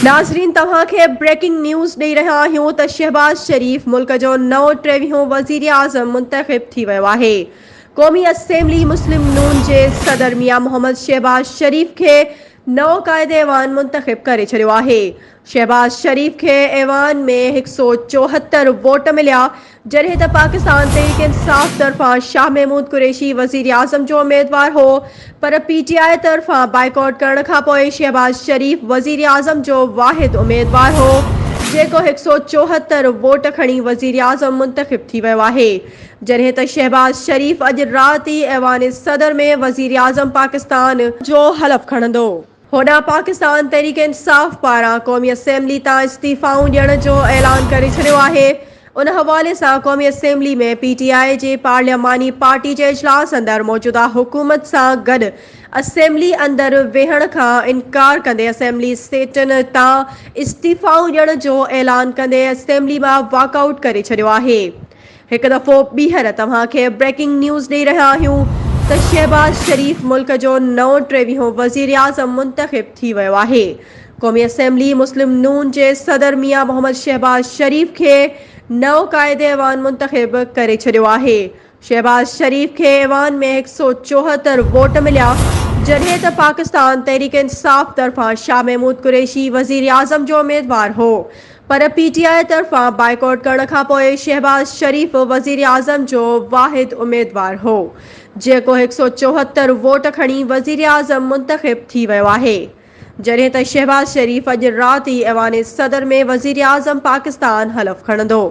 नाज़रीन तव्हां खे ब्रेकिंग न्यूज़ ॾेई रहिया आहियूं त शहबाज शरीफ़ मुल्क जो नओं 23हों वज़ीर आज़म मुंतख़िब थी वियो आहे। क़ौमी असेंबली मुस्लिम नून जे सदर मियां मोहम्मद शहबाज शरीफ़ खे नओं क़ाइदे ऐवान मुंतख़िब करे छॾियो आहे। शहबाज शरीफ़ के ऐवान में 174 वोट मिलिया, जॾहिं त पाकिस्तान तहरीक इंसाफ तरफ़ां शाह महमूद कुरैशी वज़ीर आज़म जो उम्मीदवार हो, पर PTI तरफ़ां बाइकॉट करण खां पोइ शहबाज शरीफ़ वज़ीर आज़म जो वाहिद उम्मीदवार हो, जेको 174 वोट खणी वज़ीर आज़म मुंतख़िब थी वियो आहे। जॾहिं त शहबाज शरीफ़ अॼु राति ऐवान सदर में वज़ीर आज़म पाकिस्तान जो हलफ खणंदो। होॾां पाकिस्तान तहरीक इंसाफ पारां क़ौमी असेंबली तां इस्तीफ़ाऊं ॾियण जो ऐलान करे छॾियो आहे। उन हवाले सां क़ौमी असेंबली में PTI जे पार्लियामानी पार्टी जे इजलास अंदरि मौजूदा हुकूमत सां गॾु असेंबली अंदरि वेहण खां इनकार कंदे असेंबली सेटन तां इस्तीफ़ाऊं ॾियण जो ऐलान कंदे असेंबली मां वॉकआउट करे छॾियो आहे। हिकु दफ़ो ॿीहर तव्हां खे ब्रेकिंग न्यूज़ ॾेई रहिया आहियूं त शहबाज शरीफ़ मुल्क जो नओं 23हों वज़ीर आज़म मुंतख़िब थी वियो आहे। क़ौमी असेंबली मुस्लिम नून जे सदर मियां मोहम्मद शहबाज शरीफ़ खे नओं क़ाइदे ऐवान मुंतख़िब करे छॾियो आहे। शहबाज शरीफ़ के ऐवान में 174 वोट मिलिया, जॾहिं त पाकिस्तान तहरीक इंसाफ तरफ़ां शाह महमूद कुरैशी वज़ीर आज़म जो उम्मीदवार हो, पर PTI तरफ़ां बाइकॉट करण खां पोइ शहबाज शरीफ़ वज़ीर आज़म जो वाहिद उम्मीदवार हो, जेको 174 वोट खणी वज़ीर आज़म मुंतख़िब थी वियो आहे। जॾहिं त शहबाज शरीफ़ अॼु राति ऐवान सदर में वज़ीर आज़म पाकिस्तान हलफ खणंदो।